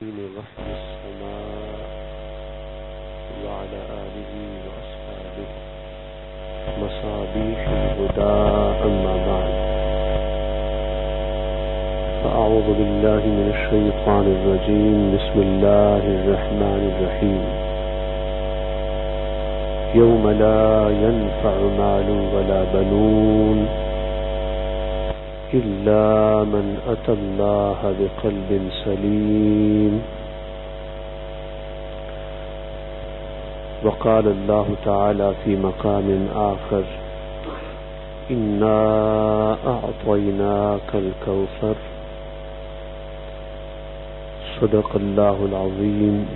وحي السماء وعلى آله وأصحابه مصابيح الهدى أما بعد فأعوذ بالله من الشيطان الرجيم بسم الله الرحمن الرحيم يوم لا ينفع مال ولا بنون إلا من أتى الله بقلب سليم وقال الله تعالى في مقام آخر إنا أعطيناك الكوثر صدق الله العظيم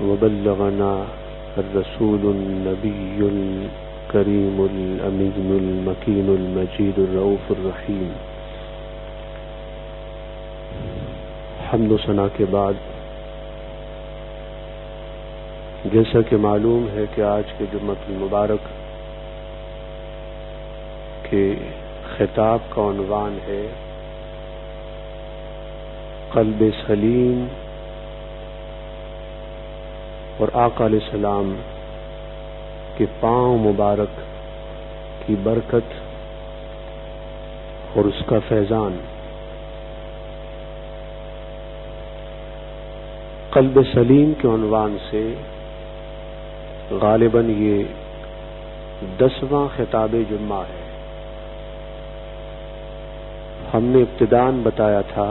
وبلغنا الرسول النبي الكريم الأمين المكين المجيد الرؤوف الرحيم. حمد و ثنا کے بعد جیسا کہ معلوم ہے کہ آج کے جمعۃ المبارک کے خطاب کا عنوان ہے قلب سلیم اور آقا علیہ السلام کے پاؤں مبارک کی برکت اور اس کا فیضان. قلب سلیم کے عنوان سے غالباً یہ 10واں خطاب جمعہ ہے. ہم نے ابتداءً بتایا تھا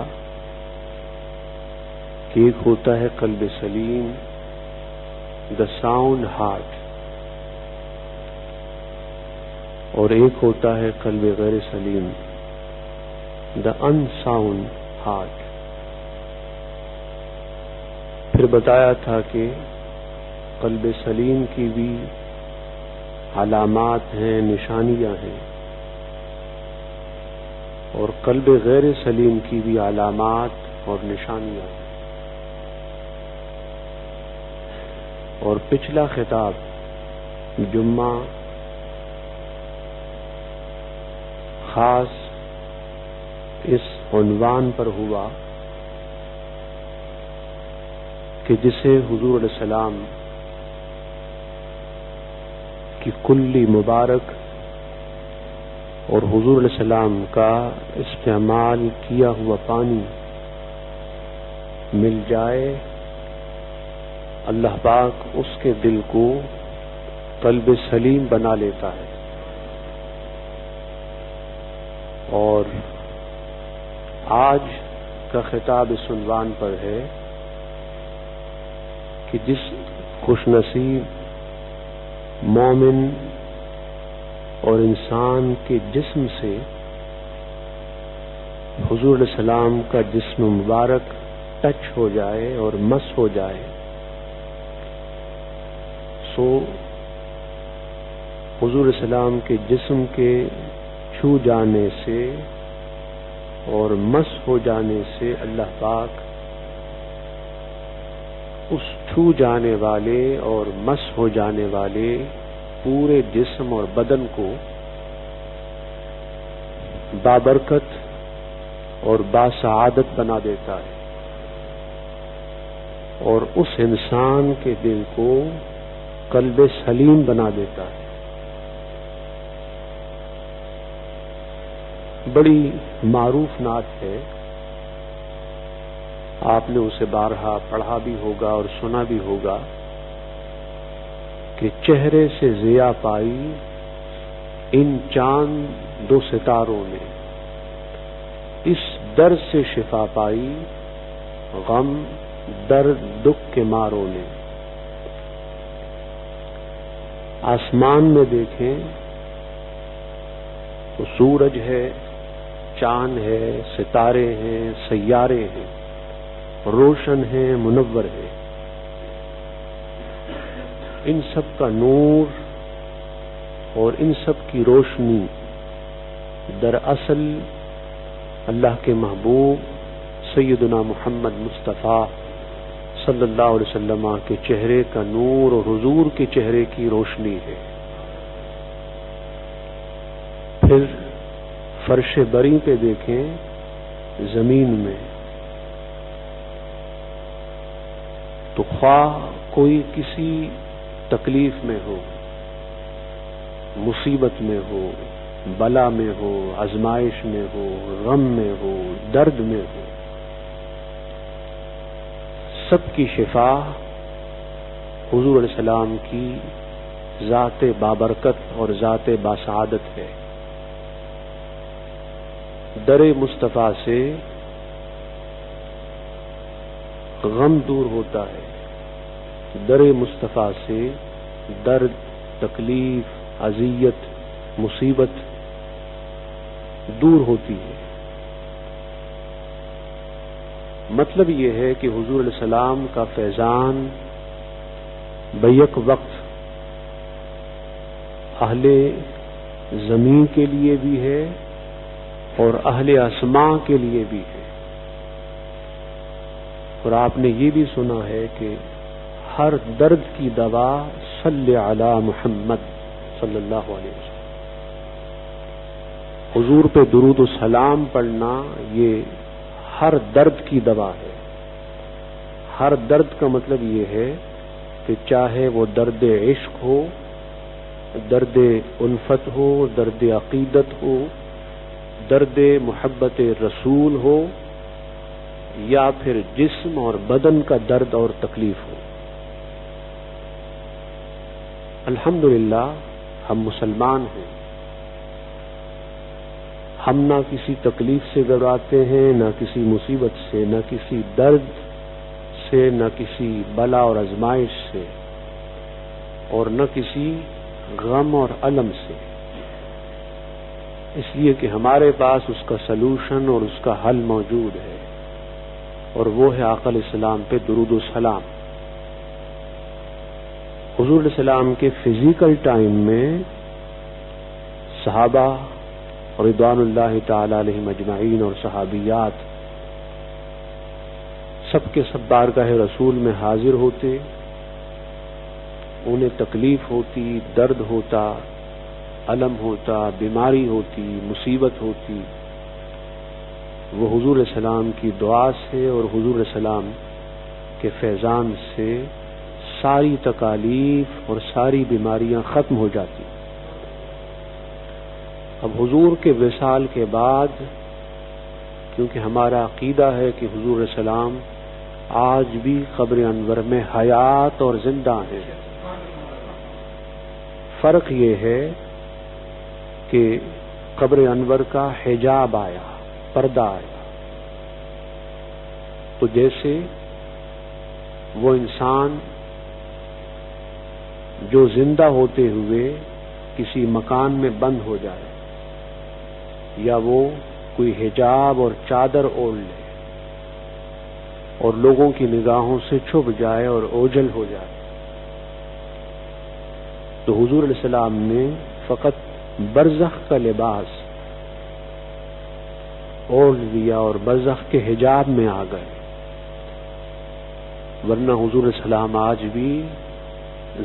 کہ ایک ہوتا ہے قلب سلیم دا ساؤنڈ ہارٹ اور ایک ہوتا ہے قلب غیر سلیم دا ان ساؤنڈ ہارٹ. پھر بتایا تھا کہ قلب سلیم کی بھی علامات ہیں، نشانیاں ہیں، اور قلب غیر سلیم کی بھی علامات اور نشانیاں ہیں. اور پچھلا خطاب جمعہ خاص اس عنوان پر ہوا کہ جسے حضور علیہ السلام کی کلی مبارک اور حضور علیہ السلام کا استعمال کیا ہوا پانی مل جائے، اللہ پاک اس کے دل کو قلب سلیم بنا لیتا ہے. اور آج کا خطاب اس عنوان پر ہے کہ جس خوش نصیب مومن اور انسان کے جسم سے حضور علیہ السلام کا جسم مبارک ٹچ ہو جائے اور مس ہو جائے، سو حضور علیہ السلام کے جسم کے چھو جانے سے اور مس ہو جانے سے اللہ پاک اس چھو جانے والے اور مس ہو جانے والے پورے جسم اور بدن کو بابرکت اور باسعادت بنا دیتا ہے، اور اس انسان کے دل کو قلب سلیم بنا دیتا ہے. بڑی معروف نعت ہے، آپ نے اسے بارہا پڑھا بھی ہوگا اور سنا بھی ہوگا کہ چہرے سے ضیا پائی ان چاند دو ستاروں نے، اس درد سے شفا پائی غم درد دکھ کے ماروں نے. آسمان میں دیکھیں تو سورج ہے، چاند ہے، ستارے ہیں، سیارے ہیں، روشن ہیں، منور ہیں. ان سب کا نور اور ان سب کی روشنی دراصل اللہ کے محبوب سیدنا محمد مصطفیٰ صلی اللہ علیہ وسلم کے چہرے کا نور اور حضور کے چہرے کی روشنی ہے. پھر فرش بری پہ دیکھیں، زمین میں تو خواہ کوئی کسی تکلیف میں ہو، مصیبت میں ہو، بلا میں ہو، آزمائش میں ہو، غم میں ہو، درد میں ہو، سب کی شفا حضور علیہ السلام کی ذات بابرکت اور ذات باسعادت ہے۔ در مصطفیٰ سے غم دور ہوتا ہے، در مصطفیٰ سے درد، تکلیف، اذیت، مصیبت دور ہوتی ہے۔ مطلب یہ ہے کہ حضور علیہ السلام کا فیضان بیک وقت اہل زمین کے لیے بھی ہے اور اہل آسماں کے لیے بھی ہے۔ اور آپ نے یہ بھی سنا ہے کہ ہر درد کی دوا صلی علی محمد صلی اللہ علیہ وسلم، حضور پہ درود و سلام پڑھنا یہ ہر درد کی دوا ہے۔ ہر درد کا مطلب یہ ہے کہ چاہے وہ درد عشق ہو، درد الفت ہو، درد عقیدت ہو، درد محبت رسول ہو، یا پھر جسم اور بدن کا درد اور تکلیف ہو۔ الحمدللہ ہم مسلمان ہیں، ہم نہ کسی تکلیف سے گھبراتے ہیں، نہ کسی مصیبت سے، نہ کسی درد سے، نہ کسی بلا اور آزمائش سے، اور نہ کسی غم اور الم سے، اس لیے کہ ہمارے پاس اس کا سلوشن اور اس کا حل موجود ہے، اور وہ ہے آقا علیہ السلام پہ درود و سلام۔ حضور علیہ السلام کے فزیکل ٹائم میں صحابہ رضوان اللہ تعالی علیہم اجمعین اور صحابیات سب کے سب بارگاہ رسول میں حاضر ہوتے، انہیں تکلیف ہوتی، درد ہوتا، الم ہوتا، بیماری ہوتی، مصیبت ہوتی، وہ حضور علیہ السلام کی دعا سے اور حضور علیہ السلام کے فیضان سے ساری تکالیف اور ساری بیماریاں ختم ہو جاتی۔ اب حضور کے وصال کے بعد، کیونکہ ہمارا عقیدہ ہے کہ حضور علیہ السلام آج بھی قبر انور میں حیات اور زندہ ہیں، فرق یہ ہے کہ قبر انور کا حجاب آیا، پردہ آیا، تو جیسے وہ انسان جو زندہ ہوتے ہوئے کسی مکان میں بند ہو جائے، یا وہ کوئی حجاب اور چادر اوڑھ لے اور لوگوں کی نگاہوں سے چھپ جائے اور اوجھل ہو جائے، تو حضور علیہ السلام نے فقط برزخ کا لباس اوڑھ لیا اور برزخ کے حجاب میں آ گئے، ورنہ حضور علیہ السلام آج بھی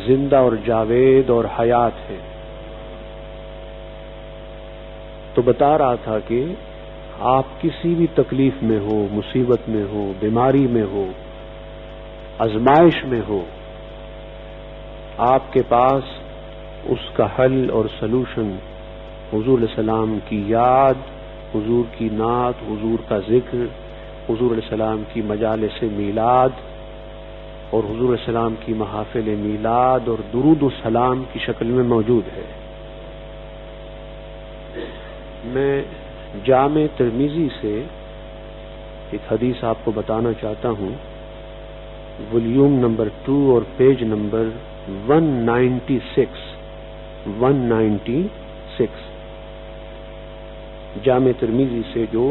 زندہ اور جاوید اور حیات ہے۔ تو بتا رہا تھا کہ آپ کسی بھی تکلیف میں ہو، مصیبت میں ہو، بیماری میں ہو، آزمائش میں ہو، آپ کے پاس اس کا حل اور سلوشن حضور علیہ السلام کی یاد، حضور کی نعت، حضور کا ذکر، حضور علیہ السلام کی مجالس میلاد اور حضور علیہ السلام کی محافل میلاد اور درود و سلام کی شکل میں موجود ہے۔ میں جامع ترمذی سے ایک حدیث آپ کو بتانا چاہتا ہوں، والیوم نمبر 2 اور پیج نمبر 196 جامع ترمذی سے، جو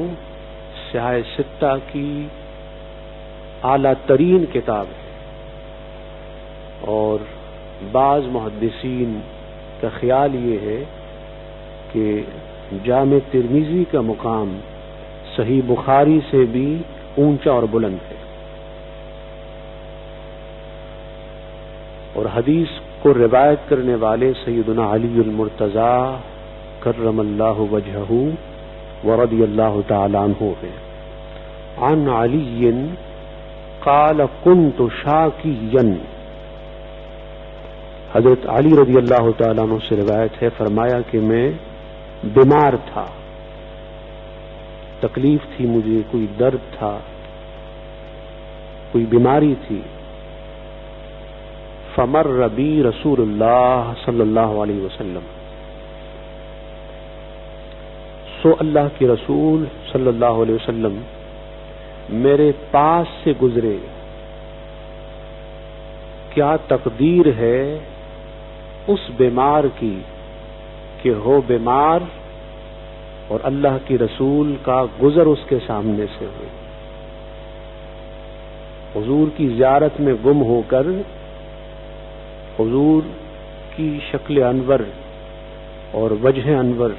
سیاہ ستہ کی اعلیٰ ترین کتاب ہے، اور بعض محدثین کا خیال یہ ہے کہ جامع ترمذی کا مقام صحیح بخاری سے بھی اونچا اور بلند ہے، اور حدیث کو روایت کرنے والے سیدنا علی المرتضی کرم اللہ وجہہ ورضی اللہ تعالی عنہ ہیں۔ عن علی قال كنت شاكيا، حضرت علی رضی اللہ تعالیٰ عنہ سے روایت ہے، فرمایا کہ میں بیمار تھا، تکلیف تھی مجھے، کوئی درد تھا، کوئی بیماری تھی. فمر بی رسول اللہ صلی اللہ علیہ وسلم، سو اللہ کے رسول صلی اللہ علیہ وسلم میرے پاس سے گزرے. کیا تقدیر ہے اس بیمار کی کہ ہو بیمار اور اللہ کی رسول کا گزر اس کے سامنے سے ہو. حضور کی زیارت میں گم ہو کر، حضور کی شکل انور اور وجہ انور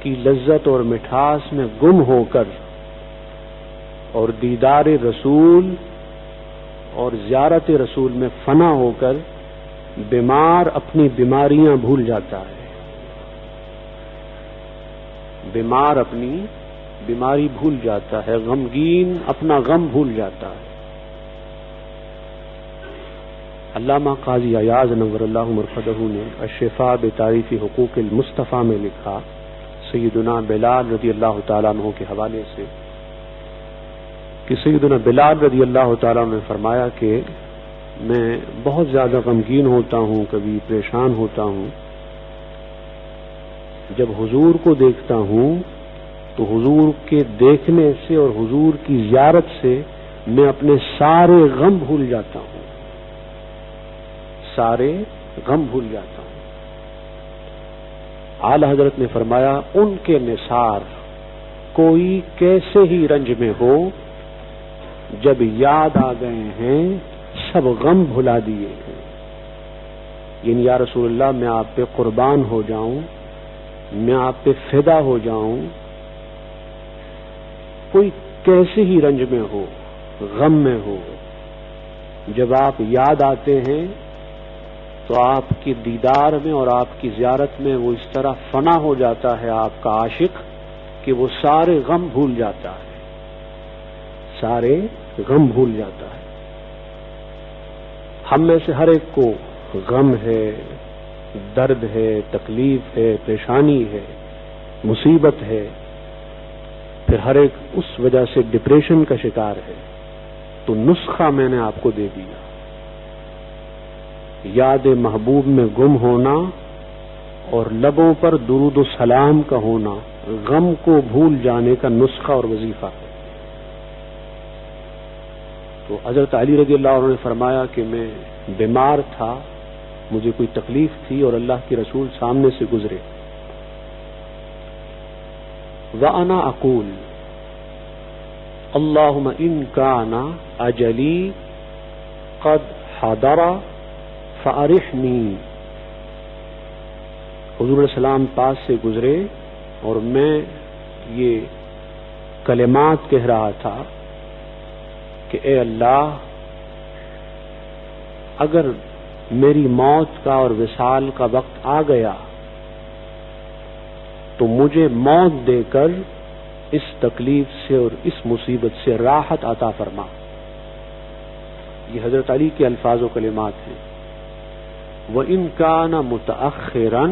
کی لذت اور مٹھاس میں گم ہو کر اور دیدار رسول اور زیارت رسول میں فنا ہو کر بیمار اپنی بیماریاں بھول جاتا ہے. بیمار اپنی بیماری بھول جاتا ہے، غمگین اپنا غم بھول جاتا ہے. علامہ قاضی ایاز نور اللہ مرقدہ نے الشفاء بتعریف حقوق المصطفیٰ میں لکھا، سیدنا بلال رضی اللہ تعالیٰ عنہ کے حوالے سے، کہ سیدنا بلال رضی اللہ تعالیٰ عنہ نے فرمایا کہ میں بہت زیادہ غمگین ہوتا ہوں، کبھی پریشان ہوتا ہوں. جب حضور کو دیکھتا ہوں تو حضور کے دیکھنے سے اور حضور کی زیارت سے میں اپنے سارے غم بھول جاتا ہوں، سارے غم بھول جاتا ہوں. اعلی حضرت نے فرمایا ان کے نثار کوئی کیسے ہی رنج میں ہو، جب یاد آ گئے ہیں سب غم بھلا دیے ہیں. یعنی یا رسول اللہ میں آپ پہ قربان ہو جاؤں، میں آپ پہ فدا ہو جاؤں. کوئی کیسے ہی رنج میں ہو، غم میں ہو، جب آپ یاد آتے ہیں تو آپ کی دیدار میں اور آپ کی زیارت میں وہ اس طرح فنا ہو جاتا ہے آپ کا عاشق کہ وہ سارے غم بھول جاتا ہے، سارے غم بھول جاتا ہے. ہم میں سے ہر ایک کو غم ہے، درد ہے، تکلیف ہے، پریشانی ہے، مصیبت ہے، پھر ہر ایک اس وجہ سے ڈپریشن کا شکار ہے. تو نسخہ میں نے آپ کو دے دیا، یاد محبوب میں گم ہونا اور لبوں پر درود و سلام کا ہونا غم کو بھول جانے کا نسخہ اور وظیفہ ہے. تو حضرت علی رضی اللہ عنہ نے فرمایا کہ میں بیمار تھا، مجھے کوئی تکلیف تھی اور اللہ کے رسول سامنے سے گزرے. وَأَنَا أَقُولُ اللَّهُمَّ إِن كَانَ أَجَلِي قَدْ حَضَرَ فَأَرِحْنِي. حضور علیہ السلام پاس سے گزرے اور میں یہ کلمات کہہ رہا تھا کہ اے اللہ، اگر میری موت کا اور وصال کا وقت آ گیا تو مجھے موت دے کر اس تکلیف سے اور اس مصیبت سے راحت عطا فرما. یہ حضرت علی کے الفاظ و کلمات ہیں. وَإِن كَانَ مُتَأَخِّرًا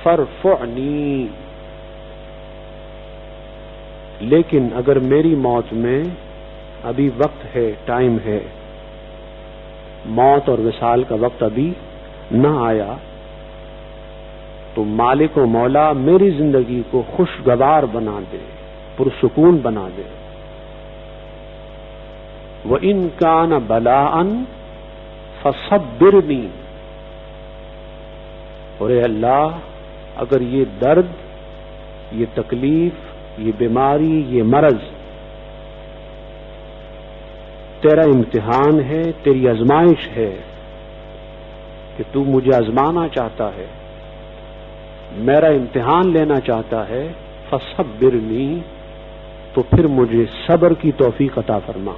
فَارْفُعْنِي. لیکن اگر میری موت میں ابھی وقت ہے، ٹائم ہے، موت اور وصال کا وقت ابھی نہ آیا، تو مالک و مولا میری زندگی کو خوشگوار بنا دے، پرسکون بنا دے. وَإِن كَانَ بَلَاءً فَصَبِّرْنِي. اور اے اللہ، اگر یہ درد، یہ تکلیف، یہ بیماری، یہ مرض تیرا امتحان ہے، تیری آزمائش ہے کہ تو مجھے آزمانا چاہتا ہے، میرا امتحان لینا چاہتا ہے، فصبرنی، تو پھر مجھے صبر کی توفیق عطا فرما،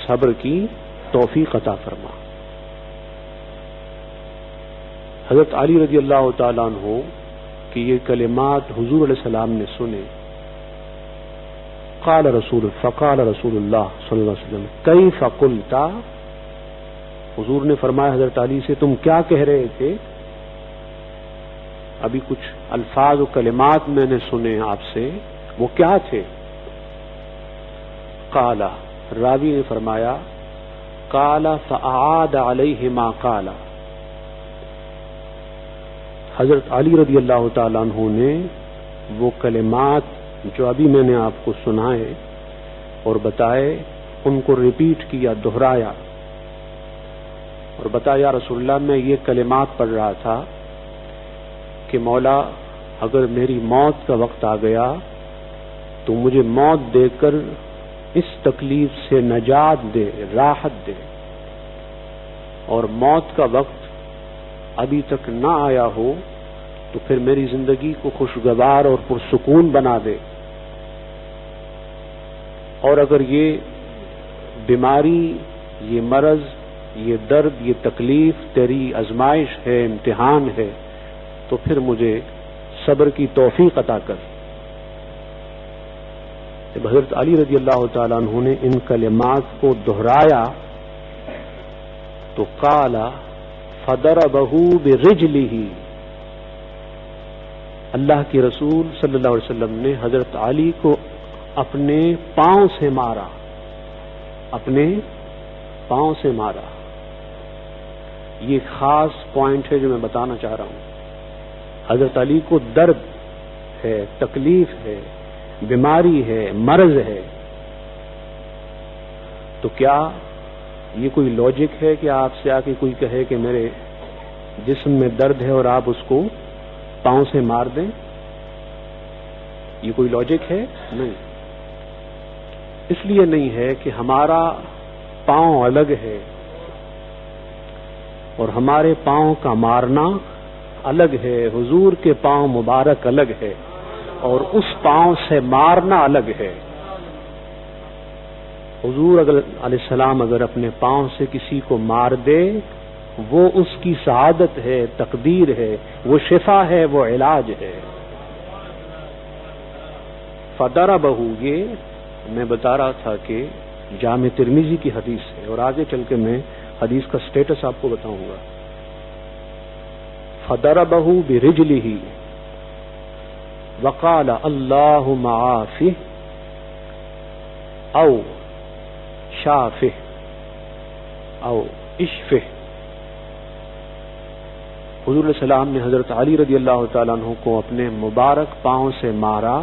صبر کی توفیق عطا فرما. حضرت علی رضی اللہ تعالیٰ عنہ کہ یہ کلمات حضور علیہ السلام نے سنے فقال رسول اللہ صلی اللہ علیہ وسلم کیف قلت، حضور نے فرمایا حضرت علی سے تم کیا کہہ رہے تھے؟ ابھی کچھ الفاظ و کلمات میں نے سنے آپ سے، وہ کیا تھے؟ قال، راوی نے فرمایا قال فاعاد علیہ ما قال، حضرت علی رضی اللہ تعالیٰ عنہ نے وہ کلمات جو ابھی میں نے آپ کو سنائے اور بتائے ان کو ریپیٹ کیا، دہرایا اور بتایا یا رسول اللہ میں یہ کلمات پڑھ رہا تھا کہ مولا اگر میری موت کا وقت آ گیا تو مجھے موت دے کر اس تکلیف سے نجات دے، راحت دے، اور موت کا وقت ابھی تک نہ آیا ہو تو پھر میری زندگی کو خوشگوار اور پرسکون بنا دے، اور اگر یہ بیماری، یہ مرض، یہ درد، یہ تکلیف تیری آزمائش ہے، امتحان ہے، تو پھر مجھے صبر کی توفیق عطا کر۔ جب حضرت علی رضی اللہ تعالیٰ عنہ نے ان کلمات کو دہرایا تو قال فضربہ برجلہ، اللہ کے رسول صلی اللہ علیہ وسلم نے حضرت علی کو اپنے پاؤں سے مارا، اپنے پاؤں سے مارا۔ یہ خاص پوائنٹ ہے جو میں بتانا چاہ رہا ہوں۔ حضرت علی کو درد ہے، تکلیف ہے، بیماری ہے، مرض ہے، تو کیا یہ کوئی لاجک ہے کہ آپ سے آ کے کوئی کہے کہ میرے جسم میں درد ہے اور آپ اس کو پاؤں سے مار دیں؟ یہ کوئی لاجک ہے؟ نہیں۔ اس لیے نہیں ہے کہ ہمارا پاؤں الگ ہے اور ہمارے پاؤں کا مارنا الگ ہے، حضور کے پاؤں مبارک الگ ہے اور اس پاؤں سے مارنا الگ ہے۔ حضور علیہ السلام اگر اپنے پاؤں سے کسی کو مار دے وہ اس کی سعادت ہے، تقدیر ہے، وہ شفا ہے، وہ علاج ہے۔ فضربہ، یہ میں بتا رہا تھا کہ جامع ترمذی کی حدیث ہے اور آگے چل کے میں حدیث کا سٹیٹس آپ کو بتاؤں گا۔ فضربہ برجلہ وقال اللہم عافہ او شافہ او اشفہ۔ حضور علیہ السلام نے حضرت علی رضی اللہ تعالیٰ عنہ کو اپنے مبارک پاؤں سے مارا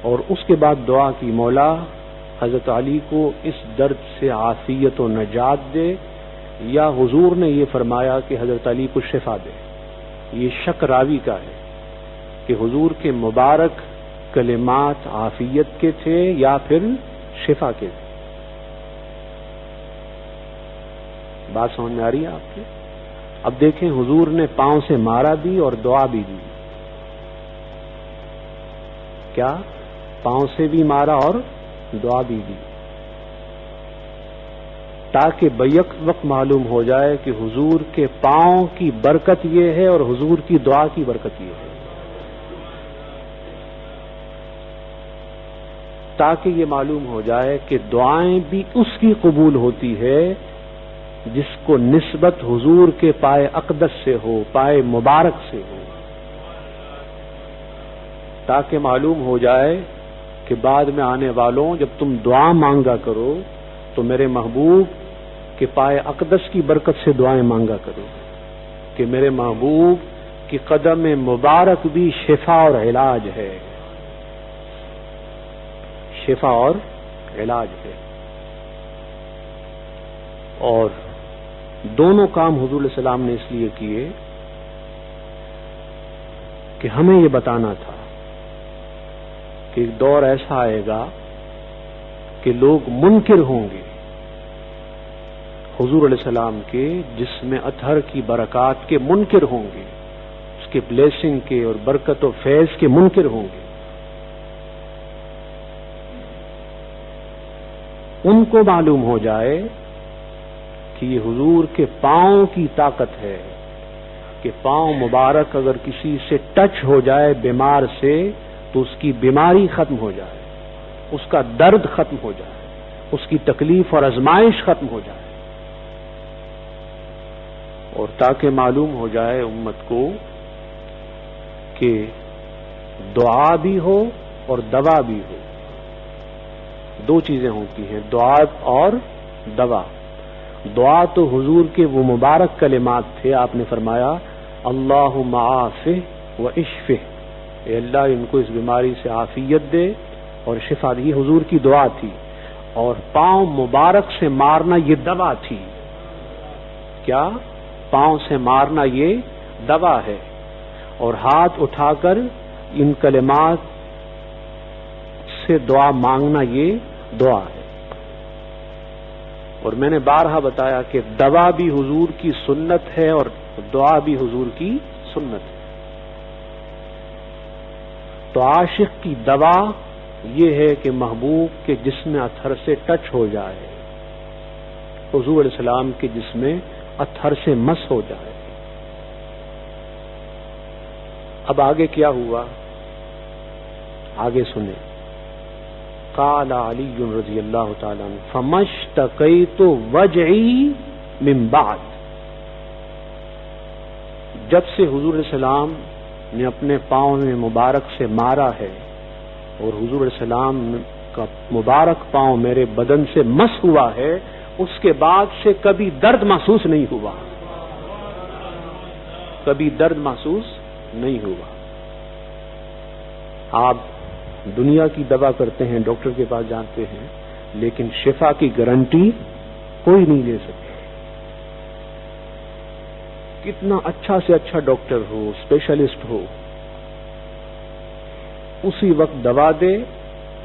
اور اس کے بعد دعا کی مولا حضرت علی کو اس درد سے عافیت و نجات دے، یا حضور نے یہ فرمایا کہ حضرت علی کو شفا دے۔ یہ شک راوی کا ہے کہ حضور کے مبارک کلمات عافیت کے تھے یا پھر شفا کے تھے۔ بات سمجھ میں آ رہی ہے آپ کے؟ اب دیکھیں حضور نے پاؤں سے مارا بھی اور دعا بھی دی۔ کیا؟ پاؤں سے بھی مارا اور دعا بھی دی، تاکہ بیک وقت معلوم ہو جائے کہ حضور کے پاؤں کی برکت یہ ہے اور حضور کی دعا کی برکت یہ ہے، تاکہ یہ معلوم ہو جائے کہ دعائیں بھی اس کی قبول ہوتی ہے جس کو نسبت حضور کے پائے اقدس سے ہو، پائے مبارک سے ہو، تاکہ معلوم ہو جائے کہ بعد میں آنے والوں جب تم دعا مانگا کرو تو میرے محبوب کے پائے اقدس کی برکت سے دعائیں مانگا کرو، کہ میرے محبوب کی قدم مبارک بھی شفا اور علاج ہے، شفا اور علاج ہے۔ اور دونوں کام حضور علیہ السلام نے اس لیے کیے کہ ہمیں یہ بتانا تھا کہ ایک دور ایسا آئے گا کہ لوگ منکر ہوں گے حضور علیہ السلام کے جسم اطہر کی برکات کے، منکر ہوں گے اس کے بلیسنگ کے اور برکت و فیض کے، منکر ہوں گے۔ ان کو معلوم ہو جائے کہ یہ حضور کے پاؤں کی طاقت ہے کہ پاؤں مبارک اگر کسی سے ٹچ ہو جائے بیمار سے تو اس کی بیماری ختم ہو جائے۔ اس کا درد ختم ہو جائے، اس کی تکلیف اور آزمائش ختم ہو جائے، اور تاکہ معلوم ہو جائے امت کو کہ دعا بھی ہو اور دوا بھی ہو، دو چیزیں ہوتی ہیں، دعا اور دوا۔ دعا تو حضور کے وہ مبارک کلمات تھے، آپ نے فرمایا اللہم عافہ و اشفہ، اے اللہ ان کو اس بیماری سے عافیت دے اور شفا دے، یہ حضور کی دعا تھی۔ اور پاؤں مبارک سے مارنا یہ دوا تھی، کیا؟ پاؤں سے مارنا یہ دوا ہے، اور ہاتھ اٹھا کر ان کلمات سے دعا مانگنا یہ دعا ہے۔ اور میں نے بارہا بتایا کہ دوا بھی حضور کی سنت ہے اور دعا بھی حضور کی سنت ہے۔ تو عاشق کی دوا یہ ہے کہ محبوب کے جسم اطہر سے ٹچ ہو جائے، حضور علیہ السلام کے جسم اطہر سے مس ہو جائے۔ اب آگے کیا ہوا؟ آگے سنیں۔ قال علی رضی اللہ تعالی عنہ فمشتقیت وجعی من بعد، جب سے حضور علیہ السلام نے اپنے پاؤں میں مبارک سے مارا ہے اور حضور علیہ السلام کا مبارک پاؤں میرے بدن سے مس ہوا ہے، اس کے بعد سے کبھی درد محسوس نہیں ہوا، کبھی درد محسوس نہیں ہوا۔ آپ دنیا کی دوا کرتے ہیں، ڈاکٹر کے پاس جاتے ہیں، لیکن شفا کی گارنٹی کوئی نہیں لے سکتا۔ کتنا اچھا سے اچھا ڈاکٹر ہو، اسپیشلسٹ ہو، اسی وقت دوا دے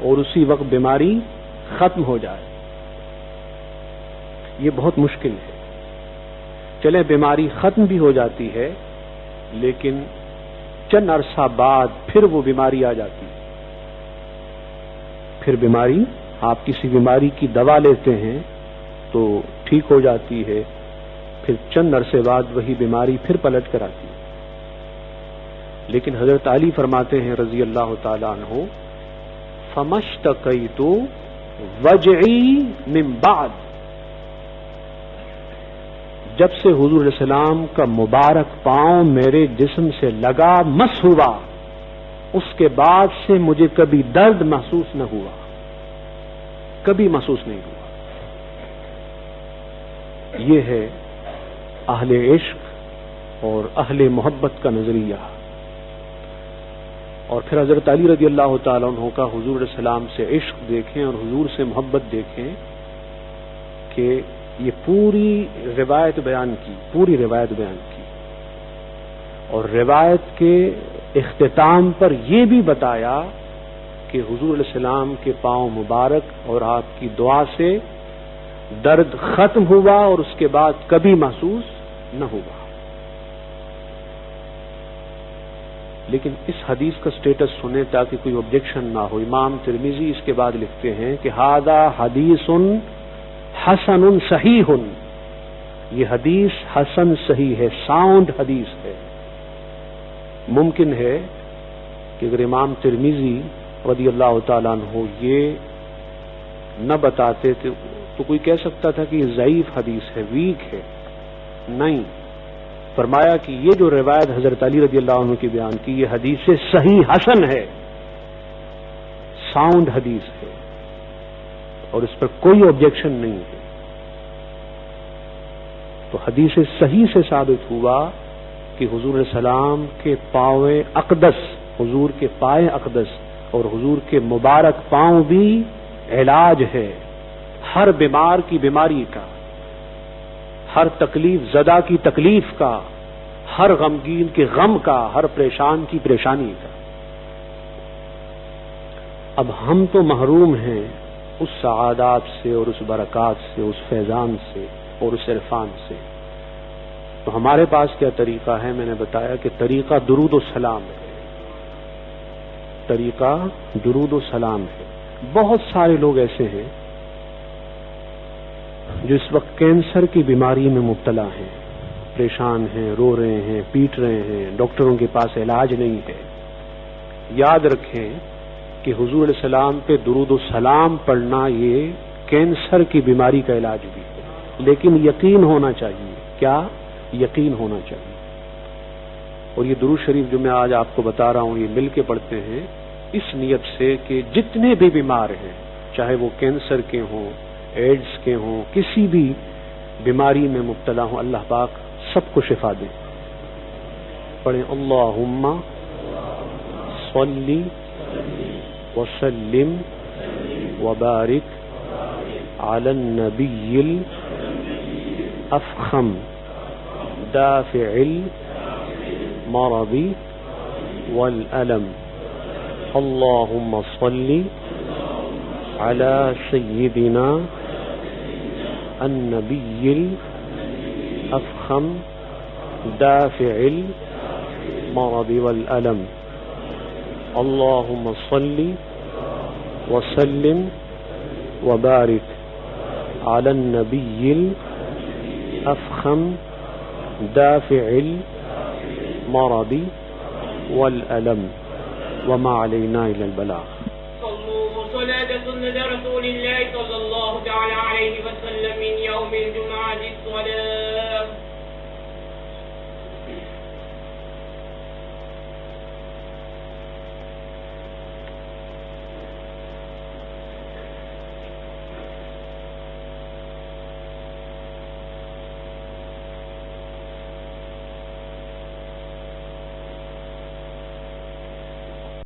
اور اسی وقت بیماری ختم ہو جائے، یہ بہت مشکل ہے۔ چلے بیماری ختم بھی ہو جاتی ہے، لیکن چند عرصہ بعد پھر وہ بیماری آ جاتی ہے۔ پھر بیماری، آپ کسی بیماری کی دوا لیتے ہیں تو ٹھیک ہو جاتی ہے، پھر چند عرصے بعد وہی بیماری پھر پلٹ کر آتی ہے۔ لیکن حضرت علی فرماتے ہیں رضی اللہ تعالی عنہ فمشتقیت وجعی من بعد، جب سے حضور علیہ السلام کا مبارک پاؤں میرے جسم سے لگا، مس ہوا، اس کے بعد سے مجھے کبھی درد محسوس نہ ہوا، کبھی محسوس نہیں ہوا۔ یہ ہے اہل عشق اور اہل محبت کا نظریہ۔ اور پھر حضرت علی رضی اللہ تعالیٰ عنہ کا حضور علیہ السلام سے عشق دیکھیں اور حضور سے محبت دیکھیں کہ یہ پوری روایت بیان کی، اور روایت کے اختتام پر یہ بھی بتایا کہ حضور علیہ السلام کے پاؤں مبارک اور آپ کی دعا سے درد ختم ہوا اور اس کے بعد کبھی محسوس نہ ہوا۔ لیکن اس حدیث کا سٹیٹس سنیں تاکہ کوئی آبجیکشن نہ ہو۔ امام ترمذی اس کے بعد لکھتے ہیں کہ ھذا حدیث حسن صحیح، یہ حدیث حسن صحیح ہے، ساؤنڈ حدیث ہے۔ ممکن ہے کہ اگر امام ترمذی رضی اللہ تعالیٰ عنہ یہ نہ بتاتے تو کوئی کہہ سکتا تھا کہ یہ ضعیف حدیث ہے، ویک ہے۔ نہیں، فرمایا کہ یہ جو روایت حضرت علی رضی اللہ عنہ کی بیان کی، یہ حدیث صحیح حسن ہے، ساؤنڈ حدیث ہے، اور اس پر کوئی آبجیکشن نہیں ہے۔ تو حدیث صحیح سے ثابت ہوا کہ حضور علیہ السلام کے پاؤں اقدس، حضور کے پائے اقدس اور حضور کے مبارک پاؤں بھی علاج ہے ہر بیمار کی بیماری کا، ہر تکلیف زدہ کی تکلیف کا، ہر غمگین کے غم کا، ہر پریشان کی پریشانی کا۔ اب ہم تو محروم ہیں اس سعادات سے اور اس برکات سے، اس فیضان سے اور اس عرفان سے۔ تو ہمارے پاس کیا طریقہ ہے؟ میں نے بتایا کہ طریقہ درود و سلام ہے، طریقہ درود و سلام ہے۔ بہت سارے لوگ ایسے ہیں جو اس وقت کینسر کی بیماری میں مبتلا ہیں، پریشان ہیں، رو رہے ہیں، پیٹ رہے ہیں، ڈاکٹروں کے پاس علاج نہیں ہے۔ یاد رکھیں کہ کہ حضور علیہ السلام پہ درود و سلام پڑھنا یہ کینسر کی بیماری کا علاج بھی ہے، لیکن یقین ہونا چاہیے. کیا یقین ہونا چاہیے. اور یہ درود شریف جو میں آج آپ کو بتا رہا ہوں، یہ مل کے پڑھتے ہیں اس نیت سے کہ جتنے بھی بیمار ہیں، چاہے وہ کینسر کے ہوں، ایڈز کے ہوں، کسی بھی بیماری میں مبتلا ہوں، اللہ پاک سب کو شفا دے. پڑھیں اللہم صلی وسلم وبارک علی النبی الافخم دافع المرض والألم. اللہم صلی علی سیدنا النبی الافخم دافع المرض والألم. اللهم صل وسلم وبارك على النبي الأفخم دافع المرض والألم وما علينا إلا البلاغ. صلوا صلاة سنة رسول الله صلى الله تعالى عليه وسلم من يوم الجمعة الصلاة